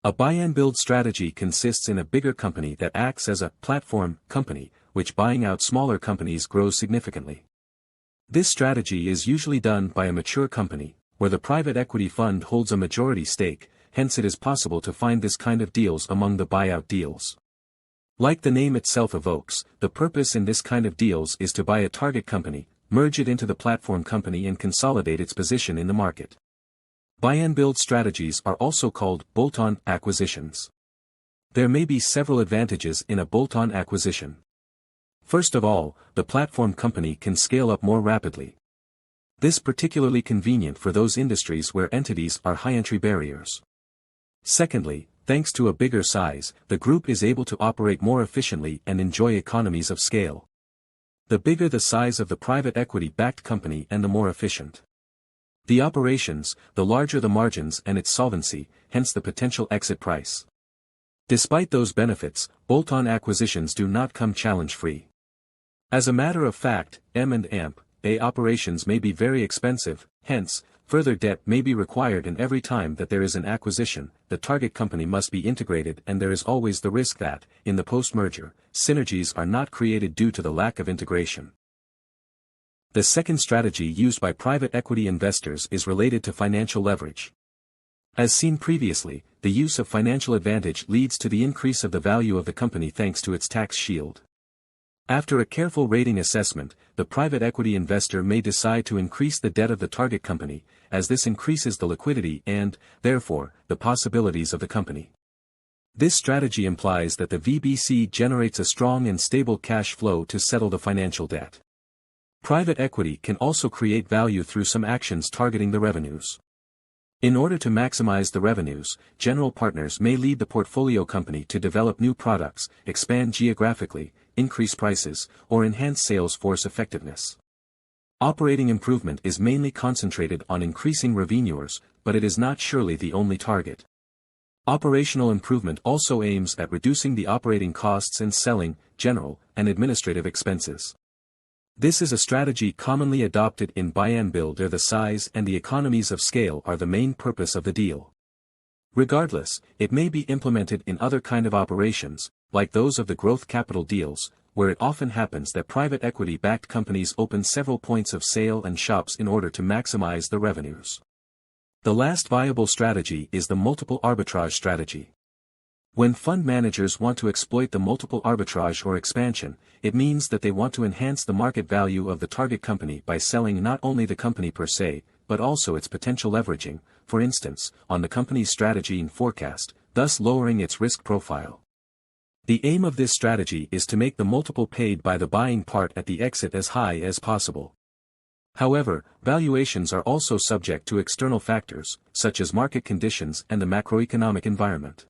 A buy-and-build strategy consists in a bigger company that acts as a platform company, which buying out smaller companies grows significantly. This strategy is usually done by a mature company, where the private equity fund holds a majority stake, hence it is possible to find this kind of deals among the buyout deals. Like the name itself evokes, the purpose in this kind of deals is to buy a target company, merge it into the platform company and consolidate its position in the market. Buy-and-build strategies are also called bolt-on acquisitions. There may be several advantages in a bolt-on acquisition. First of all, the platform company can scale up more rapidly. This particularly convenient for those industries where entities are high entry barriers. Secondly, thanks to a bigger size, the group is able to operate more efficiently and enjoy economies of scale. The bigger the size of the private equity-backed company and the more efficient the operations, the larger the margins and its solvency, hence the potential exit price. Despite those benefits, bolt-on acquisitions do not come challenge-free. As a matter of fact, M&A operations may be very expensive, hence, further debt may be required, and every time that there is an acquisition, the target company must be integrated, and there is always the risk that, in the post-merger, synergies are not created due to the lack of integration. The second strategy used by private equity investors is related to financial leverage. As seen previously, the use of financial advantage leads to the increase of the value of the company thanks to its tax shield. After a careful rating assessment, the private equity investor may decide to increase the debt of the target company, as this increases the liquidity and, therefore, the possibilities of the company. This strategy implies that the VBC generates a strong and stable cash flow to settle the financial debt. Private equity can also create value through some actions targeting the revenues. In order to maximize the revenues, general partners may lead the portfolio company to develop new products, expand geographically, increase prices, or enhance sales force effectiveness. Operating improvement is mainly concentrated on increasing revenues, but it is not surely the only target. Operational improvement also aims at reducing the operating costs and selling, general, and administrative expenses. This is a strategy commonly adopted in buy-and-build where the size and the economies of scale are the main purpose of the deal. Regardless, it may be implemented in other kind of operations, like those of the growth capital deals, where it often happens that private equity-backed companies open several points of sale and shops in order to maximize the revenues. The last viable strategy is the multiple arbitrage strategy. When fund managers want to exploit the multiple arbitrage or expansion, it means that they want to enhance the market value of the target company by selling not only the company per se, but also its potential leveraging, for instance, on the company's strategy and forecast, thus lowering its risk profile. The aim of this strategy is to make the multiple paid by the buying part at the exit as high as possible. However, valuations are also subject to external factors, such as market conditions and the macroeconomic environment.